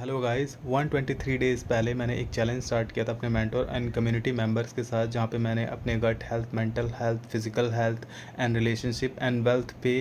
Hello guys 123 days पहले मैंने एक चैलेंज स्टार्ट किया था अपने मेंटोर एंड कम्युनिटी मेंबर्स के साथ, जहाँ पे मैंने अपने gut health, mental health, physical health and relationship and wealth पे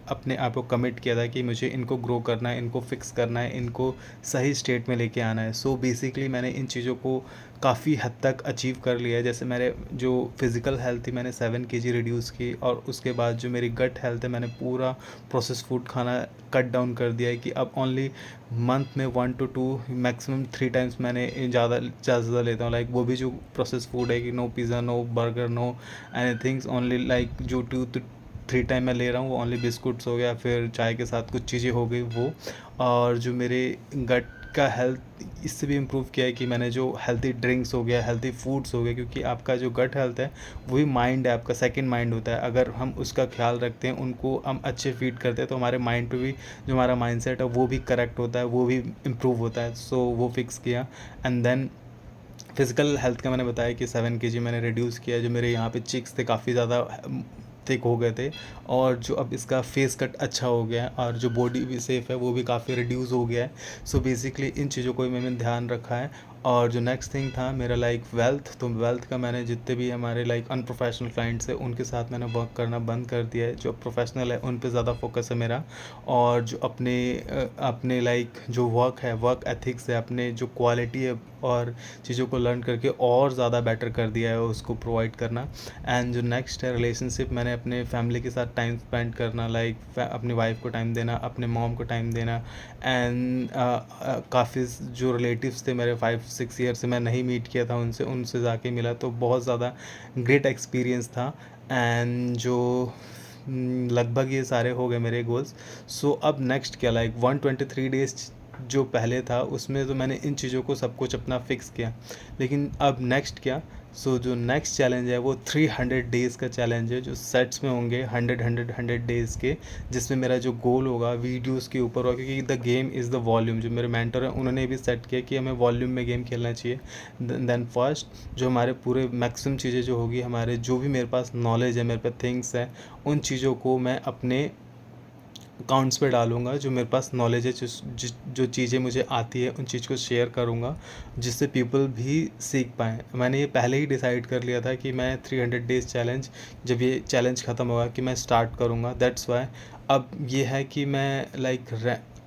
अपने आप को कमिट किया था कि मुझे इनको ग्रो करना है, इनको फिक्स करना है, इनको सही स्टेट में लेके आना है। सो बेसिकली मैंने इन चीज़ों को काफ़ी हद तक अचीव कर लिया है। जैसे मेरे जो फिज़िकल हेल्थ थी मैंने 7 kg रिड्यूस की, और उसके बाद जो मेरी गट हेल्थ है मैंने पूरा प्रोसेस फूड खाना कट डाउन कर दिया है कि अब ओनली मंथ में 1 to 2 मैक्सिमम 3 टाइम्स मैंने ज़्यादा लेता हूँ। लाइक वो भी जो प्रोसेस फूड है कि no pizza, no burger, no anythings, only like जो 2 to 3 टाइम मैं ले रहा हूँ वो ओनली बिस्कुट्स हो गया, फिर चाय के साथ कुछ चीज़ें हो गई वो। और जो मेरे गट का हेल्थ इससे भी इम्प्रूव किया है कि मैंने जो हेल्थी ड्रिंक्स हो गया, हेल्थी फूड्स हो गए, क्योंकि आपका जो गट हेल्थ है वही माइंड है, आपका सेकंड माइंड होता है। अगर हम उसका ख्याल रखते हैं, उनको हम अच्छे फीड करते हैं, तो हमारे माइंड पे भी जो हमारा माइंडसेट है वो भी करेक्ट होता है, वो भी इम्प्रूव होता है। सो वो फिक्स किया। एंड देन फिज़िकल हेल्थ का मैंने बताया कि 7 kg मैंने रिड्यूस किया। जो मेरे यहाँ पे चिक्स थे काफ़ी ज़्यादा थिक हो गए थे, और जो अब इसका फेस कट अच्छा हो गया है, और जो बॉडी भी सेफ है वो भी काफ़ी रिड्यूस हो गया है। सो बेसिकली इन चीज़ों को भी मैंने ध्यान रखा है। और जो नेक्स्ट थिंग था मेरा लाइक वेल्थ, तो वेल्थ का मैंने जितने भी हमारे लाइक अनप्रोफेशनल क्लाइंट्स हैं उनके साथ मैंने वर्क करना बंद कर दिया है। जो प्रोफेशनल है उन पे ज़्यादा फोकस है मेरा। और जो अपने लाइक जो वर्क है, वर्क एथिक्स है, अपने जो क्वालिटी है और चीज़ों को लर्न करके और ज़्यादा बेटर कर दिया है उसको प्रोवाइड करना। एंड जो नेक्स्ट है रिलेशनशिप, मैंने अपने फैमिली के साथ टाइम स्पेंड करना, लाइक अपनी वाइफ को टाइम देना, अपने मॉम को टाइम देना। एंड काफ़ी जो रिलेटिव्स थे मेरे 5-6 ईयर से मैं नहीं मीट किया था उनसे उनसे जाके मिला, तो बहुत ज़्यादा ग्रेट एक्सपीरियंस था। एंड जो लगभग ये सारे हो गए मेरे गोल्स। सो अब नेक्स्ट क्या, लाइक 123 डेज़ जो पहले था उसमें तो मैंने इन चीज़ों को सब कुछ अपना फिक्स किया, लेकिन अब नेक्स्ट क्या। सो जो नेक्स्ट चैलेंज है वो 300 डेज़ का चैलेंज है, जो सेट्स में होंगे 100 डेज़ के, जिसमें मेरा जो गोल होगा वीडियोस के ऊपर होगा, क्योंकि the game is the volume. जो मेरे मेंटर हैं उन्होंने भी सेट किया कि हमें वॉल्यूम में गेम खेलना चाहिए। देन फर्स्ट जो हमारे पूरे मैक्सिमम चीज़ें जो होगी, हमारे जो भी मेरे पास नॉलेज है, मेरे पास थिंग्स हैं, उन चीज़ों को मैं अपने अकाउंट्स पे डालूँगा। जो मेरे पास नॉलेज है, जो चीज़ें मुझे आती है उन चीज़ को शेयर करूँगा, जिससे पीपल भी सीख पाएँ। मैंने ये पहले ही डिसाइड कर लिया था कि मैं 300 डेज़ चैलेंज, जब ये चैलेंज ख़त्म होगा कि मैं स्टार्ट करूँगा। दैट्स वाई अब ये है कि मैं लाइक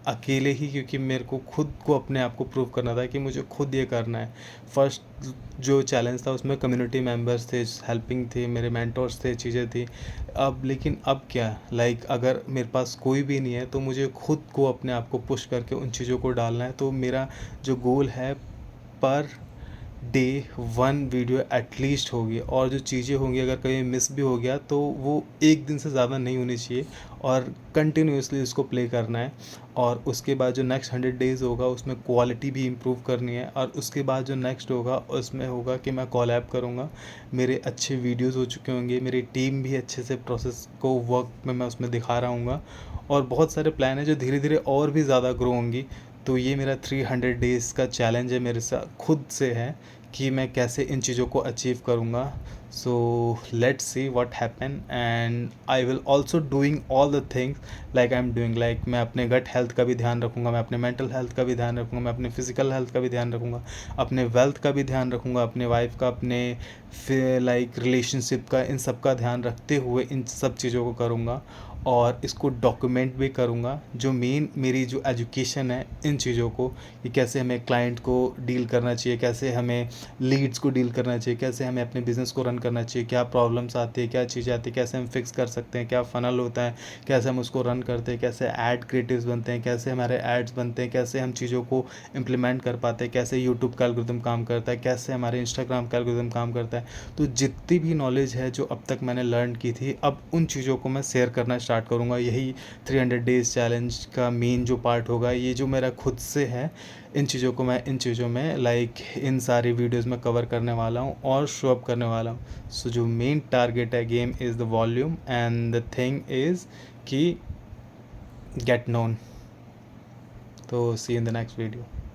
अकेले ही, क्योंकि मेरे को खुद को अपने आप को प्रूव करना था कि मुझे खुद ये करना है। फर्स्ट जो चैलेंज था उसमें कम्युनिटी मेंबर्स थे, हेल्पिंग थे, मेरे मेंटर्स थे, चीज़ें थी। अब लेकिन अब क्या, लाइक अगर मेरे पास कोई भी नहीं है तो मुझे खुद को अपने आप को पुश करके उन चीज़ों को डालना है। तो मेरा जो गोल है, पर डे 1 वीडियो एटलीस्ट होगी, और जो चीज़ें होंगी अगर कहीं मिस भी हो गया तो वो एक दिन से ज़्यादा नहीं होनी चाहिए, और कंटिन्यूसली उसको प्ले करना है। और उसके बाद जो नेक्स्ट 100 डेज़ होगा उसमें क्वालिटी भी इम्प्रूव करनी है, और उसके बाद जो नेक्स्ट होगा उसमें होगा कि मैं कोलैब करूँगा। मेरे अच्छे वीडियोस हो चुके होंगे, मेरी टीम भी अच्छे से प्रोसेस को वर्क में मैं उसमें दिखा रहा हूँगा, और बहुत सारे प्लान है जो धीरे धीरे और भी ज़्यादा ग्रो होंगी। तो ये मेरा 300 डेज़ का चैलेंज है, मेरे साथ खुद से है कि मैं कैसे इन चीज़ों को अचीव करूँगा। So let's see what happen, and I will also doing all the things like I am doing. Like मैं अपने गट हेल्थ का भी ध्यान रखूँगा, मैं अपने मेंटल हेल्थ का भी ध्यान रखूँगा, मैं अपने फिजिकल हेल्थ का भी ध्यान रखूँगा, अपने वेल्थ का भी ध्यान रखूँगा, अपने वाइफ का, अपने फिर लाइक रिलेशनशिप का, इन सब का ध्यान रखते हुए इन सब चीज़ों को करूँगा, और इसको डॉक्यूमेंट भी करूँगा। जो मेन मेरी जो एजुकेशन है इन चीज़ों को, कि कैसे हमें क्लाइंट को डील करना चाहिए, कैसे हमें लीड्स को डील करना चाहिए, कैसे हमें अपने बिज़नेस को रन करना चाहिए, क्या प्रॉब्लम्स आती है, क्या चीज़ें आती है, कैसे हम फिक्स कर सकते हैं, क्या फ़नल होता है, कैसे हम उसको रन करते हैं, कैसे ऐड क्रिएटिव्स बनते हैं, कैसे हमारे एड्स बनते हैं, कैसे हम चीज़ों को इम्प्लीमेंट कर पाते हैं, कैसे यूट्यूब का एल्गोरिथम काम करता है, कैसे हमारे इंस्टाग्राम का एल्गोरिथम काम करता है। तो जितनी भी नॉलेज है जो अब तक मैंने लर्न की थी, अब उन चीज़ों को मैं शेयर करना स्टार्ट करूँगा। यही 300 डेज़ चैलेंज का मेन जो पार्ट होगा, ये जो मेरा खुद से है, इन चीज़ों को मैं इन चीज़ों में लाइक इन सारी वीडियोस में कवर करने वाला हूँ और शो अप करने वाला हूँ। सो जो मेन टारगेट है game is the volume, and the thing is कि गेट नोन। तो सी इन द नेक्स्ट वीडियो।